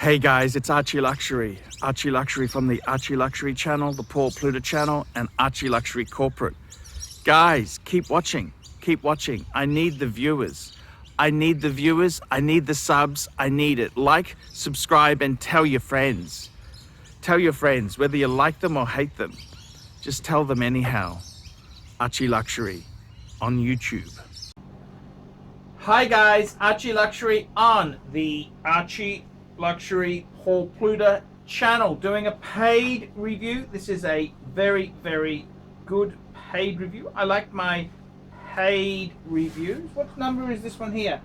Hey guys, it's ArchieLuxury. ArchieLuxury from the ArchieLuxury channel, the Paul Pluta channel, and ArchieLuxury corporate. Guys, keep watching. Keep watching. I need the viewers. I need the viewers. I need the subs. I need it. Like, subscribe, and tell your friends. Tell your friends, whether you like them or hate them. Just tell them anyhow. ArchieLuxury on YouTube. Hi guys, ArchieLuxury on the ArchieLuxury Paul Pluta channel, doing a paid review. This is a very, very good paid review. I like my paid reviews. What number is this one here?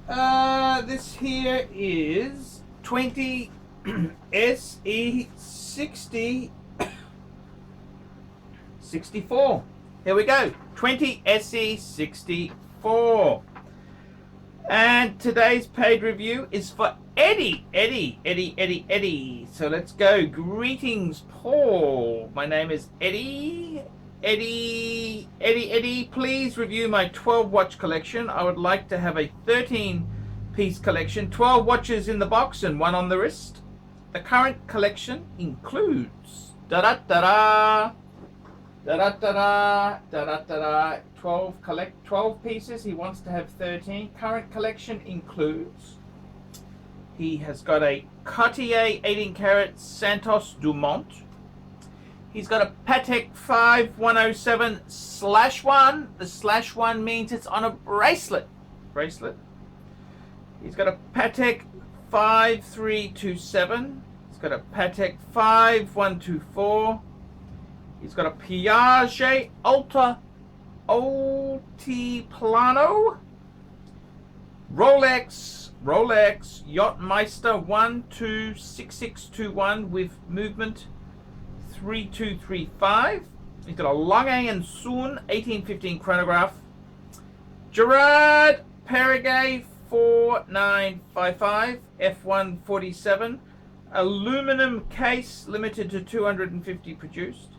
This here is 20 SE60 64. Here we go. 20 SE64. And today's paid review is for Eddie. So let's go. Greetings, Paul. My name is Eddie. Eddie, please review my 12 watch collection. I would like to have a 13-piece collection, 12 watches in the box and one on the wrist. The current collection includes 12 pieces. He wants to have 13. Current collection includes, he has got a Cartier 18 karat Santos Dumont. He's got a Patek 5107/1. The /1 means it's on a bracelet. He's got a Patek 5327. He's got a Patek 5124. He's got a Piaget Altiplano, Rolex Yachtmeister 126621 with movement 3235. He's got a Lange & Söhne 1815 chronograph, Gerard Perregay 4955 F147, aluminum case, limited to 250 produced.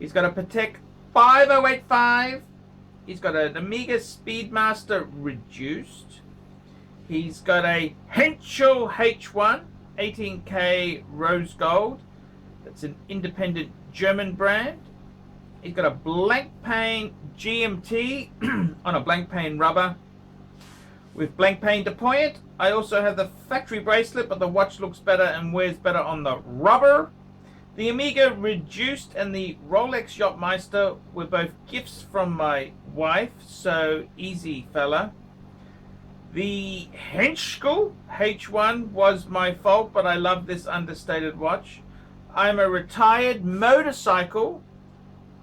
He's got a Patek 5085. He's got an Omega Speedmaster reduced. He's got a Henschel H1 18K rose gold. That's an independent German brand. He's got a blank pane GMT on a blank pane rubber with blank pane deployant. I also have the factory bracelet, but the watch looks better and wears better on the rubber. The Omega Reduced and the Rolex Yachtmeister were both gifts from my wife, so easy fella. The Henschel H1 was my fault, but I love this understated watch. I'm a retired motorcycle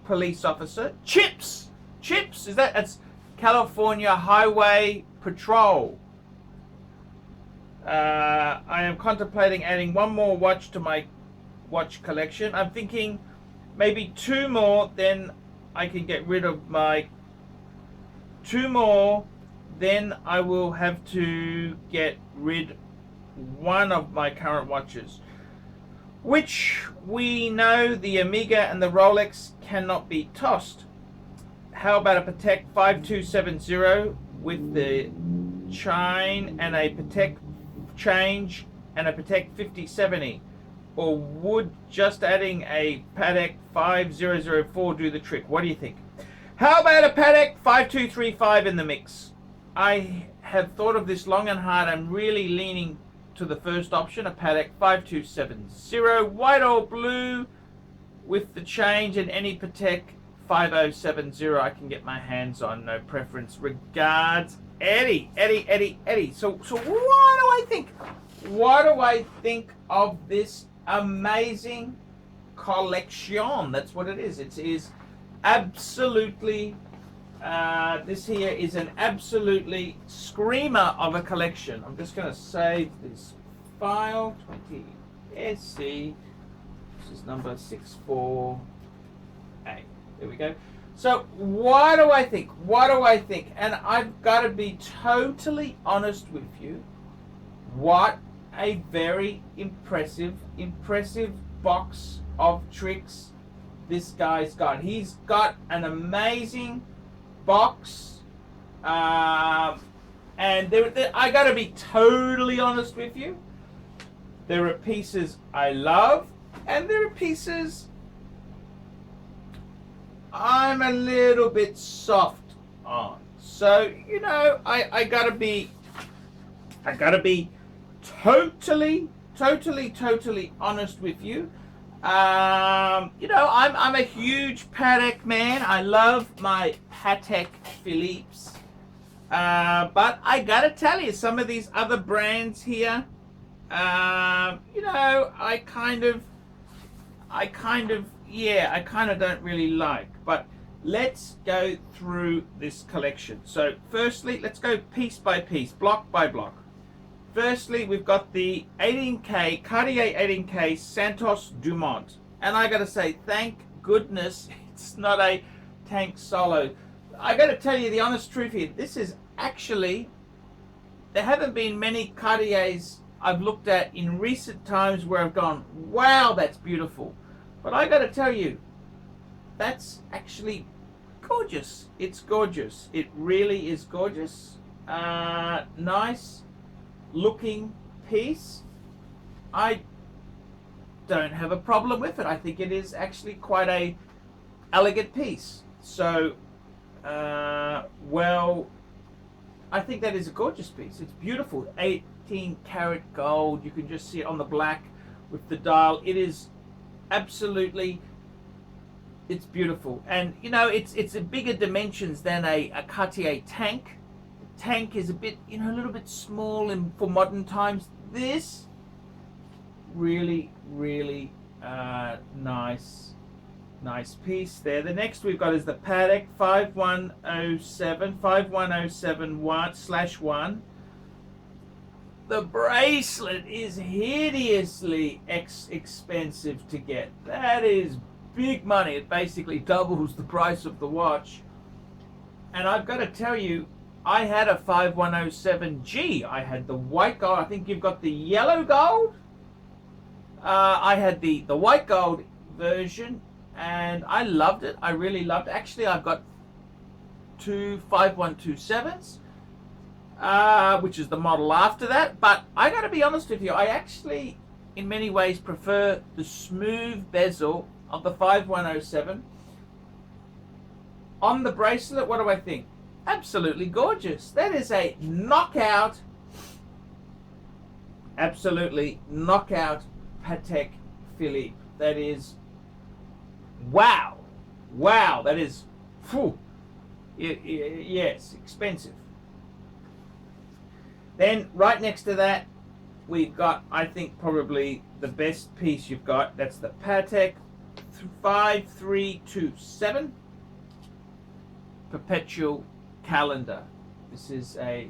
police officer. Chips, that's California Highway Patrol. I am contemplating adding one more watch to my watch collection. I'm thinking maybe two more, then I can get rid of my then I will have to get rid one of my current watches, which we know the Omega and the Rolex cannot be tossed. How about a Patek 5270 with the chain and a Patek change and a Patek 5070? Or would just adding a Patek 5004 do the trick? What do you think? How about a Patek 5235 in the mix? I have thought of this long and hard. I'm really leaning to the first option, a Patek 5270, white or blue with the change, and any Patek 5070 I can get my hands on. No preference. Regards, Eddie. So what do I think of this amazing collection? That's what it is. It is absolutely this here is an absolutely screamer of a collection. I'm just going to save this file. 20 SC, this is number 64A. There we go. So what do I think? And I've got to be totally honest with you. What a very impressive box of tricks this guy's got. He's got an amazing box, and I gotta be totally honest with you. There are pieces I love, and there are pieces I'm a little bit soft on. So, you know, I gotta be totally honest with you. You know, I'm a huge Patek man. I love my Patek Philippe's. But I gotta tell you, some of these other brands here, you know, I kind of don't really like. But let's go through this collection. So firstly, let's go piece by piece, block by block. Firstly, we've got the 18K, Cartier 18K Santos Dumont. And I gotta say, thank goodness it's not a tank solo. I gotta tell you the honest truth here, this is actually, there haven't been many Cartiers I've looked at in recent times where I've gone, wow, that's beautiful. But I gotta tell you, that's actually gorgeous. It's gorgeous. It really is gorgeous. Nice looking piece. I don't have a problem with it. I think it is actually quite a elegant piece. So, well, I think that is a gorgeous piece. It's beautiful. 18 karat gold. You can just see it on the black with the dial. It is absolutely, it's beautiful. And you know, it's a bigger dimensions than a Cartier tank. The tank is a bit, you know, a little bit small in, for modern times. This really nice piece there. The next we've got is the Patek 5107/1. The bracelet is hideously expensive to get. That is big money. It basically doubles the price of the watch. And I've got to tell you, I had a 5107G. I had the white gold. I think you've got the yellow gold. I had the white gold version, and I loved it. I really loved it. Actually, I've got two 5127s. Which is the model after that. But I gotta be honest with you, I actually in many ways prefer the smooth bezel of the 5107. On the bracelet, what do I think? Absolutely gorgeous. That is a knockout, absolutely knockout Patek Philippe. That is, wow, that is, phew, yes, expensive. Then right next to that, we've got, I think, probably the best piece you've got. That's the Patek 5327 Perpetual Calendar. This is a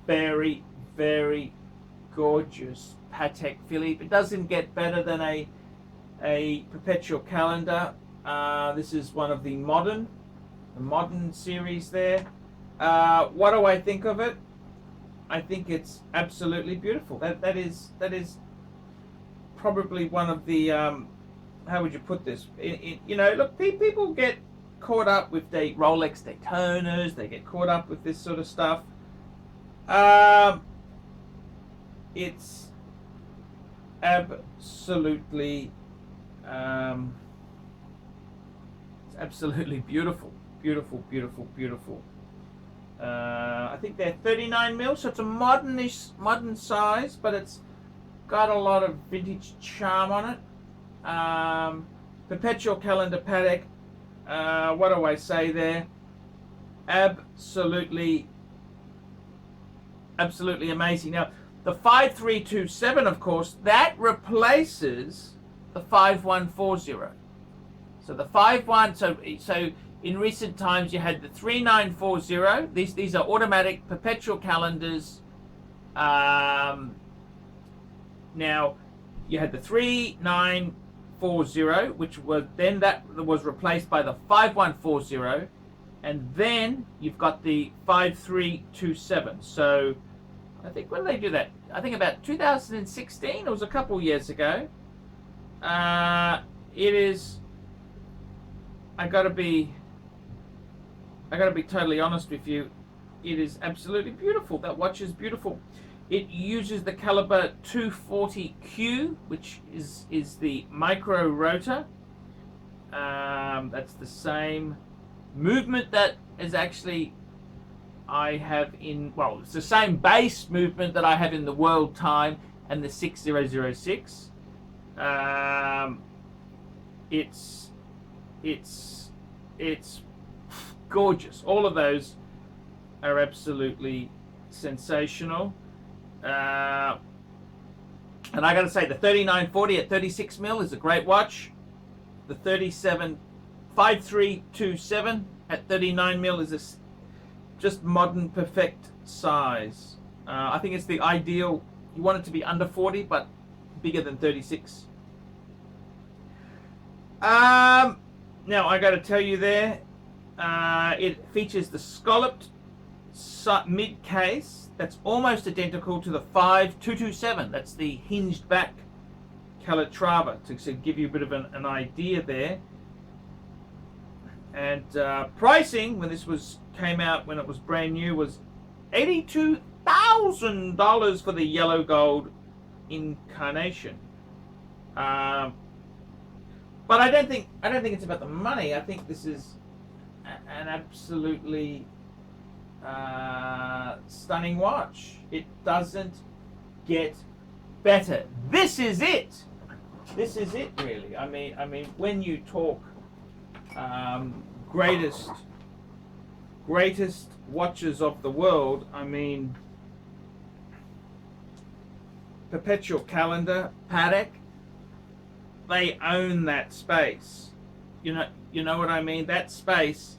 very gorgeous Patek Philippe. It doesn't get better than a Perpetual Calendar. This is one of the modern series there. What do I think of it? I think it's absolutely beautiful. That is probably one of the how would you put this? You know, look, people get caught up with the Rolex Daytonas. They get caught up with this sort of stuff. It's absolutely beautiful. I think they're 39 mil, so it's a modern size, but it's got a lot of vintage charm on it. Perpetual Calendar Patek. What do I say there? Absolutely amazing. Now, the 5327, of course, that replaces the 5140. So the 51. So in recent times, you had the 3940. These are automatic perpetual calendars. Now, you had the 3940, which was then that was replaced by the 5140, and then you've got the 5327. So, I think, when did they do that? I think about 2016. It was a couple years ago. It is. I gotta be totally honest with you. It is absolutely beautiful. That watch is beautiful. It uses the caliber 240Q, which is the micro rotor. That's the same movement that is actually I have in, well, it's the same base movement that I have in the World Time and the 6006. It's gorgeous. All of those are absolutely sensational. And I got to say, the 3940 at 36 mil is a great watch. The 5327 at 39 mil is a just modern perfect size. I think it's the ideal. You want it to be under 40 but bigger than 36. Now I got to tell you there, it features the scalloped mid case that's almost identical to the 5227. That's the hinged back Calatrava, to give you a bit of an idea there. And pricing when this came out, when it was brand new, was $82,000 for the yellow gold incarnation. But I don't think it's about the money. I think this is an absolutely stunning watch. It doesn't get better. This is it. This is it, really. I mean, when you talk greatest watches of the world, I mean, Perpetual Calendar, Patek, they own that space. You know what I mean? That space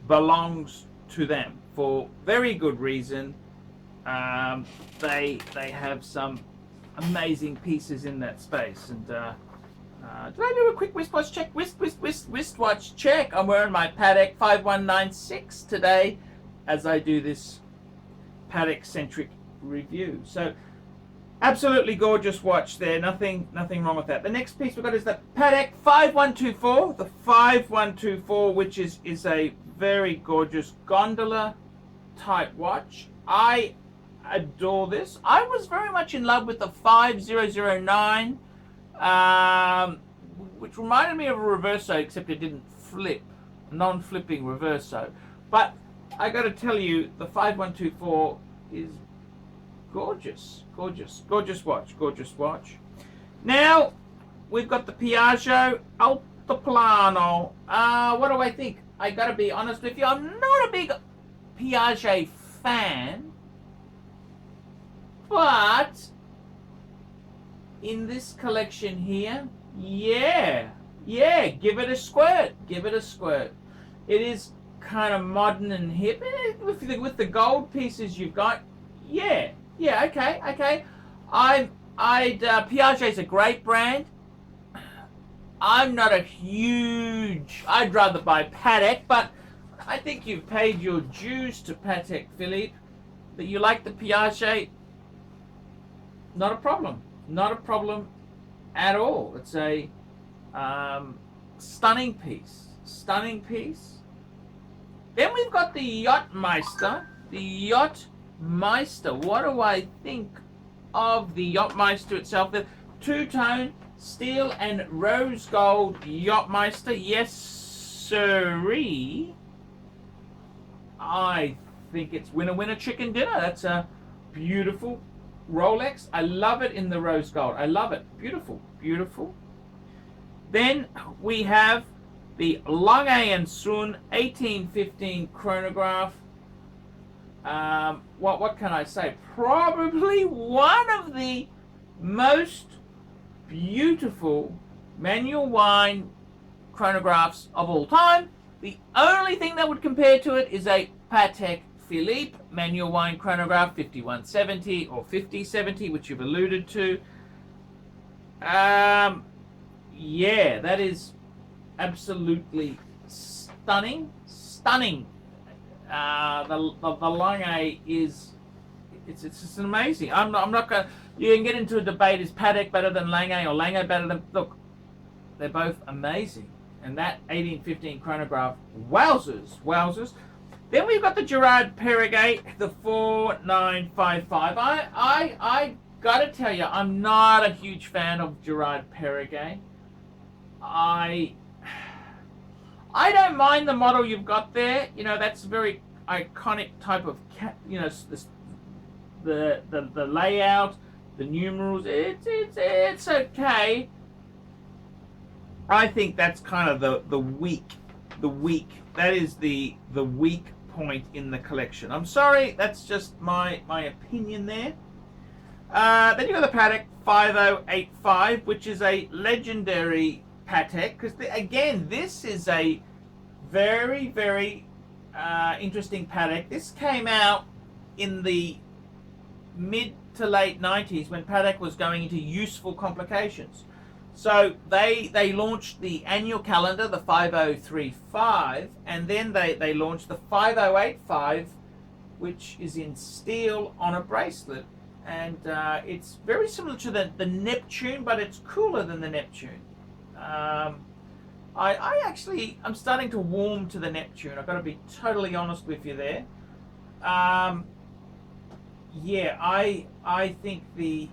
belongs to them for very good reason. They have some amazing pieces in that space. And did I do a quick wristwatch check? Wristwatch check. I'm wearing my Patek 5196 today as I do this Patek centric review. So absolutely gorgeous watch there. Nothing wrong with that. The next piece we've got is the Patek 5124. The 5124, which is a very gorgeous gondola type watch. I adore this. I was very much in love with the 5009, which reminded me of a reverso, except it didn't flip, non-flipping reverso. But I got to tell you, the 5124 is gorgeous watch. Now we've got the Piaggio Altiplano. What do I think? I got to be honest with you, I'm not a big Piaget fan, but in this collection here, yeah, give it a squirt. It is kind of modern and hip with the gold pieces you've got. Okay. Piaget's a great brand. I'm not a huge. I'd rather buy Patek, but I think you've paid your dues to Patek Philippe. That you like the Piaget, not a problem. Not a problem at all. It's a stunning piece. Then we've got the Yachtmeister. What do I think of the Yachtmeister itself? The two-tone steel and rose gold Yachtmeister. Yes, sirree. I think it's winner chicken dinner. That's a beautiful Rolex. I love it in the rose gold. I love it. Beautiful. Then we have the Lange & Söhne 1815 chronograph. What can I say? Probably one of the most beautiful manual wine chronographs of all time. The only thing that would compare to it is a Patek Philippe manual wine chronograph 5170 or 5070, which you've alluded to. Yeah, that is absolutely stunning. The Lange is it's just amazing. I'm not going. You can get into a debate: is Patek better than Lange or Lange better than? Look, they're both amazing. And that 1815 chronograph, wowzers. Then we've got the Gerard Perregay, the 4955. I gotta tell you, I'm not a huge fan of Gerard Perregay. I don't mind the model you've got there. You know, that's a very iconic type of the layout, the numerals. It's okay. I think that's kind of the weak. That is the weak point in the collection. I'm sorry, that's just my opinion there. Then you got the Patek 5085, which is a legendary Patek, because again, this is a very, very interesting Patek. This came out in the mid to late 90s when Patek was going into useful complications. So they launched the annual calendar, the 5035, and then they launched the 5085, which is in steel on a bracelet. And it's very similar to the Neptune, but it's cooler than the Neptune. I'm starting to warm to the Neptune. I've got to be totally honest with you there. Yeah, I think the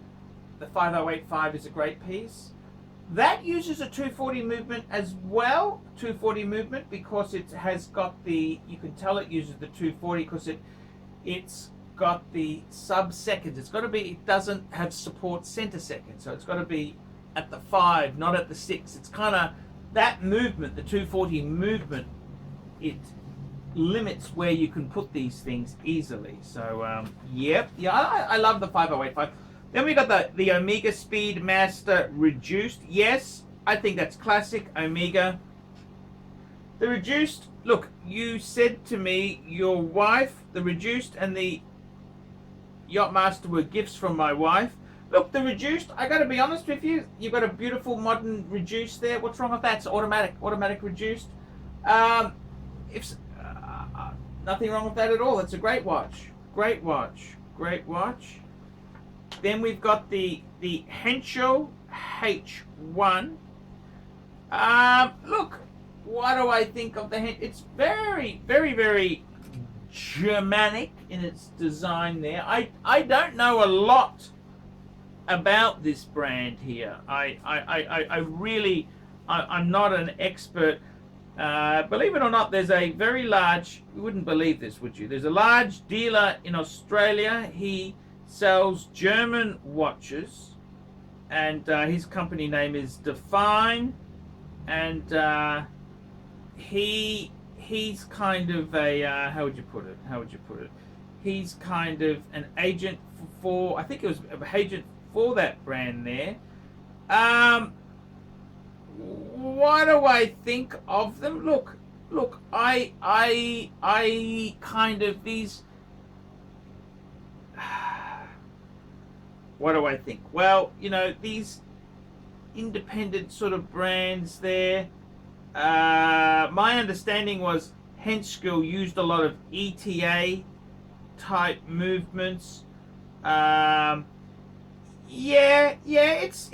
5085 is a great piece. That uses a 240 movement as well, 240 movement, because it has got the, you can tell it uses the 240 because it's got the sub-seconds. It's got to be, it doesn't have support center second, so it's got to be at the 5, not at the 6. It's kind of, that movement, the 240 movement, it limits where you can put these things easily. So, yep, yeah, I love the 5085. Then we got the Omega Speedmaster Reduced. Yes, I think that's classic Omega. The Reduced, look, you said to me your wife, the Reduced and the Yachtmaster were gifts from my wife. Look, the Reduced, I got to be honest with you, you've got a beautiful modern Reduced there. What's wrong with that? It's automatic Reduced. Nothing wrong with that at all. It's a great watch. Great watch. Then we've got the Henschel H1. Look, what do I think of the Henschel? It's very, very, very Germanic in its design there. I don't know a lot about this brand here. I'm not an expert. Believe it or not, there's a very large, you wouldn't believe this, would you? There's a large dealer in Australia. He sells German watches, and his company name is Define, and he's kind of a how would you put it? He's kind of an agent for I think it was an agent for that brand there. What do I think of them? Look, I kind of these. What do I think? Well, you know, these independent sort of brands there. My understanding was Henschel used a lot of ETA type movements. Yeah, it's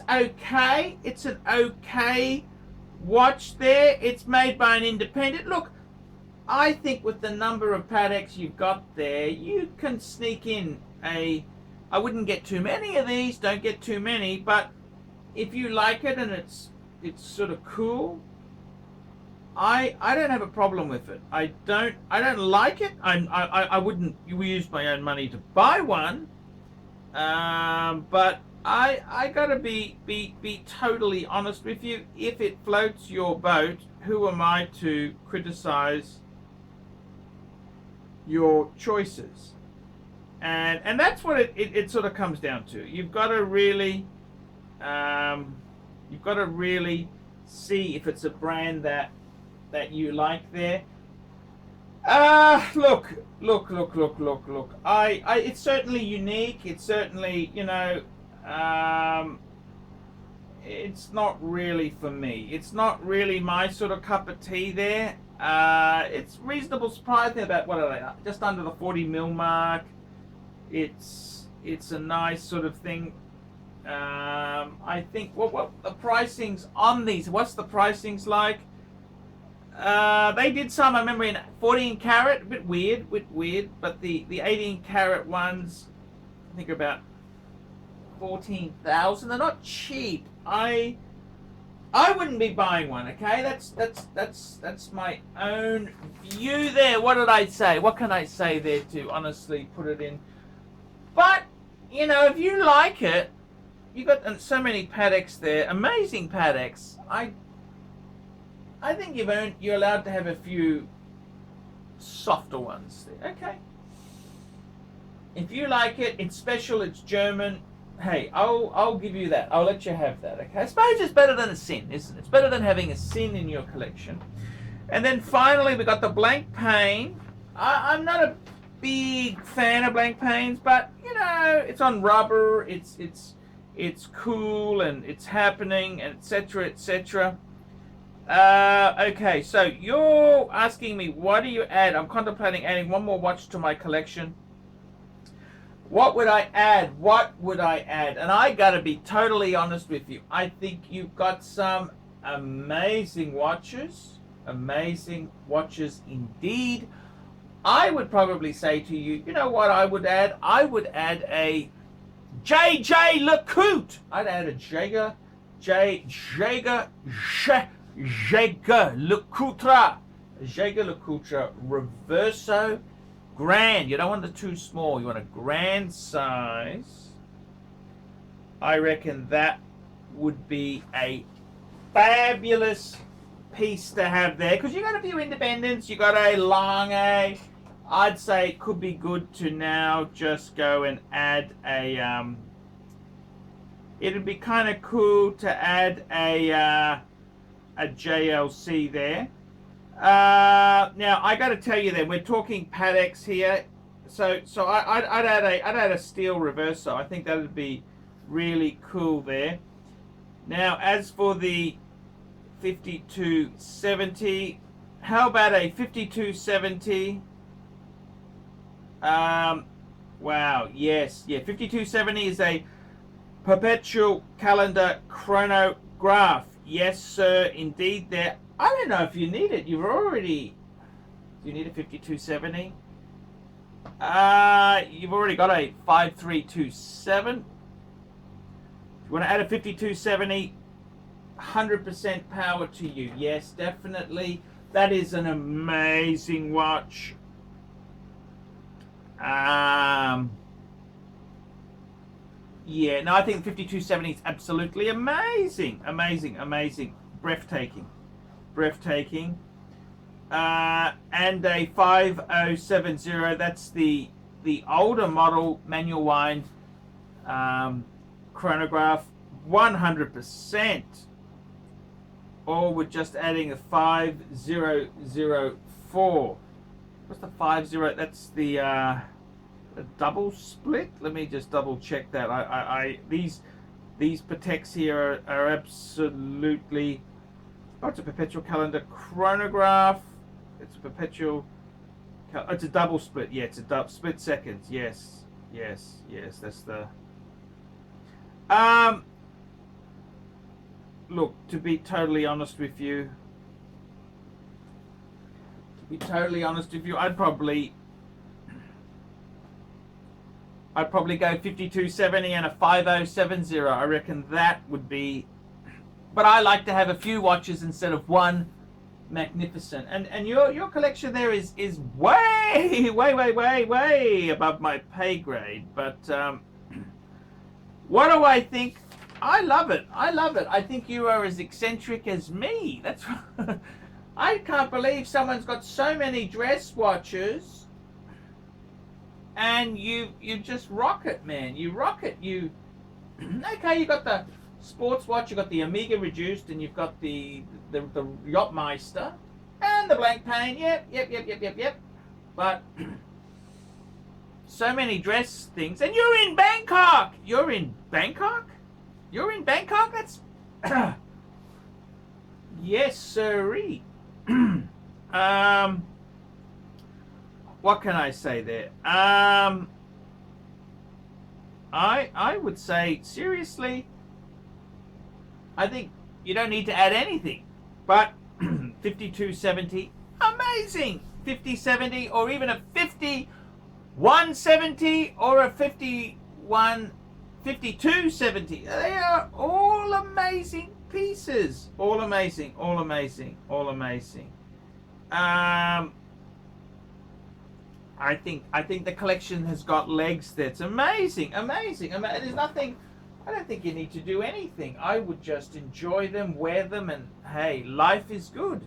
okay. It's an okay watch there. It's made by an independent. Look, I think with the number of Pateks you've got there, you can sneak in a. I wouldn't get too many of these. Don't get too many. But if you like it and it's sort of cool, I don't have a problem with it. I don't like it. I wouldn't use my own money to buy one. But I gotta be totally honest with you. If it floats your boat, who am I to criticize your choices? And that's what it sort of comes down to. You've got to really see if it's a brand that you like there. Look. It's certainly unique. It's certainly, you know, it's not really for me. It's not really my sort of cup of tea there. It's reasonable price there, about what are they? Just under the 40 mil mark. It's a nice sort of thing. I think what the pricings on these? What's the pricings like? They did some, I remember, in 14 carat, a bit weird, but the 18 carat ones, I think are about 14,000. They're not cheap. I wouldn't be buying one, okay? That's my own view there. What did I say? What can I say there to honestly put it in? But, you know, if you like it, you got so many Pateks there, amazing Pateks. I think you're allowed to have a few softer ones there. Okay. If you like it, it's special, it's German. Hey, I'll give you that. I'll let you have that. Okay. I suppose it's better than a sin, isn't it? It's better than having a sin in your collection. And then finally we got the blank pane. I'm not a big fan of blank panes, but you know, it's on rubber, it's cool and it's happening, and etc. etc. Okay, so you're asking me, what do you add? I'm contemplating adding one more watch to my collection. What would I add? And I gotta be totally honest with you. I think you've got some amazing watches. Amazing watches indeed. I would probably say to you, you know what I would add? I would add a J.J. LeCoultre. I'd add a Jaeger LeCoultre Reverso Grand. You don't want the too small. You want a grand size. I reckon that would be a fabulous piece to have there, because you got a few independents. You got a Lange. I'd say it could be good to now just go and add a. It'd be kind of cool to add a JLC there. Now I got to tell you, then we're talking Pateks here, so I'd add a steel reverso. I think that would be really cool there. Now as for the 5270, how about a 5270? Wow, yes, yeah, 5270 is a perpetual calendar chronograph. Yes, sir, indeed. There, I don't know if you need it. You've already. Do you need a 5270? You've already got a 5327. If you want to add a 5270, 100% power to you. Yes, definitely. That is an amazing watch. Yeah, no, I think 5270 is absolutely amazing. Amazing. Breathtaking. And a 5070, that's the older model manual wind chronograph, 100%. Or we're just adding a 5004. What's the 50? That's the a double split. Let me just double check that. These Pateks here are absolutely. Oh, it's a perpetual calendar chronograph. It's a perpetual. It's a double split. Yeah, it's a split seconds. Yes. That's the. Look, to be totally honest with you. I'd probably go 5270 and a 5070. I reckon that would be. But I like to have a few watches instead of one. Magnificent. And your collection there is way above my pay grade. But what do I think? I love it. I think you are as eccentric as me. That's. I can't believe someone's got so many dress watches, and you just rock it, man. You rock it. Okay, you got the sports watch, you got the Omega reduced, and you've got the Yachtmeister and the blank pane. Yep. But so many dress things, and you're in Bangkok. That's yes, sirree. What can I say there? I would say seriously, I think you don't need to add anything. But 5270, amazing. 5070, or even a 5170, or a 5270. They are all amazing pieces. All amazing, all amazing, all amazing. I think the collection has got legs. That's amazing, amazing. There's nothing. I don't think you need to do anything. I would just enjoy them, wear them, and hey, life is good.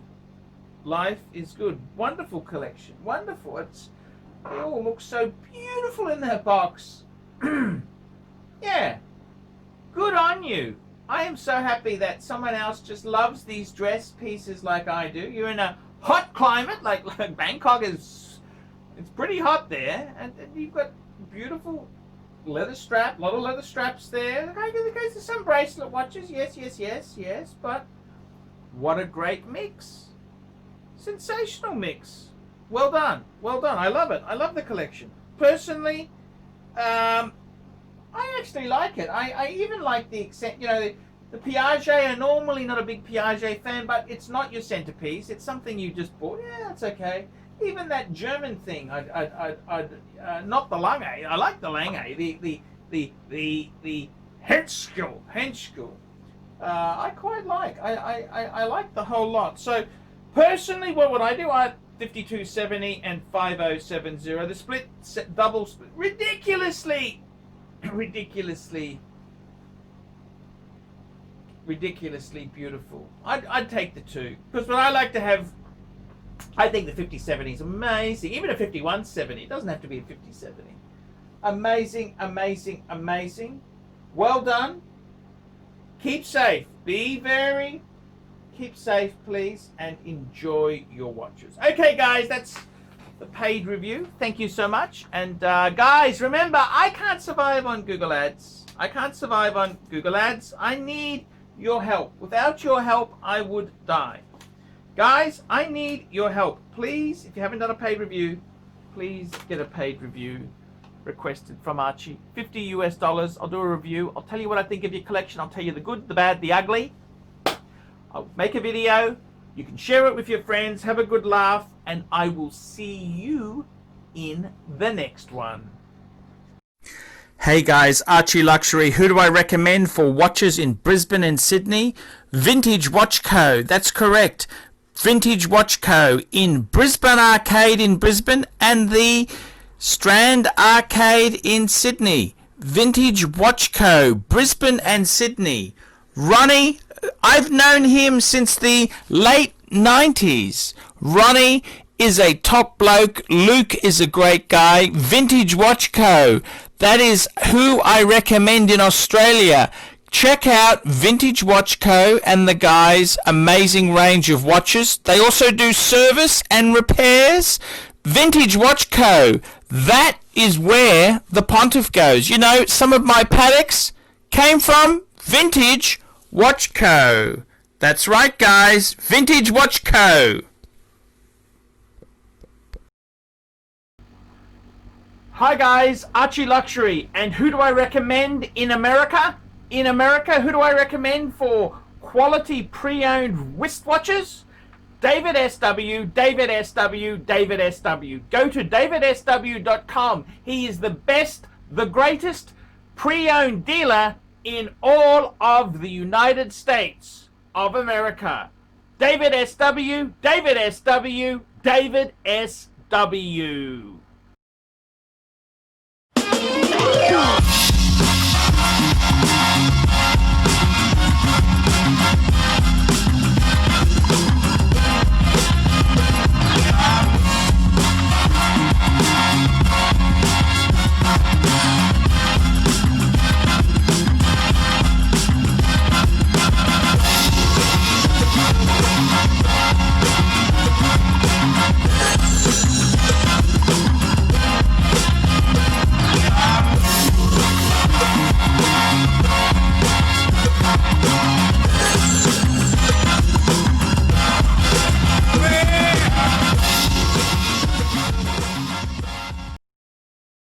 Life is good. Wonderful collection. Wonderful. They all look so beautiful in their box. Yeah. Good on you. I am so happy that someone else just loves these dress pieces like I do. You're in a hot climate like Bangkok is. It's pretty hot there, and you've got beautiful leather strap, a lot of leather straps there. There's some bracelet watches, yes, but what a great mix. Sensational mix. Well done, well done. I love it. I love the collection. Personally, I actually like it. I even like the accent, the Piaget. I'm normally not a big Piaget fan, but it's not your centerpiece. It's something you just bought. Yeah, it's okay. Even that German thing, not the Lange. I like the Lange, the Henschel. I quite like. I like the whole lot. So, personally, what would I do? I 5270 and 5070. The split, double split, ridiculously beautiful. I'd take the two, because what I like to have. I think the 5070 is amazing. Even a 5170. It doesn't have to be a 5070. Amazing, amazing, amazing. Well done. Keep safe. Keep safe, please, and enjoy your watches. Okay, guys, that's the paid review. Thank you so much. And guys, remember, I can't survive on Google Ads. I need your help. Without your help, I would die. Guys, I need your help. Please, if you haven't done a paid review, please get a paid review requested from Archie. $50 US. I'll do a review. I'll tell you what I think of your collection. I'll tell you the good, the bad, the ugly. I'll make a video. You can share it with your friends. Have a good laugh. And I will see you in the next one. Hey guys, ArchieLuxury. Who do I recommend for watches in Brisbane and Sydney? Vintage Watch Co. That's correct. Vintage Watch Co. in Brisbane Arcade in Brisbane and the Strand Arcade in Sydney. Vintage Watch Co. Brisbane and Sydney. Ronnie, I've known him since the late 90s. Ronnie is a top bloke. Luke is a great guy. Vintage Watch Co. That is who I recommend in Australia. Check out Vintage Watch Co. and the guys' amazing range of watches. They also do service and repairs. Vintage Watch Co. That is where the Pontiff goes. You know, some of my Pateks came from Vintage Watch Co. That's right, guys. Vintage Watch Co. Hi guys, ArchieLuxury. And who do I recommend in America? In America, who do I recommend for quality pre-owned wristwatches? David SW, David SW, David SW. Go to davidsw.com. He is the best, the greatest pre-owned dealer in all of the United States of America. David SW, David SW, David SW.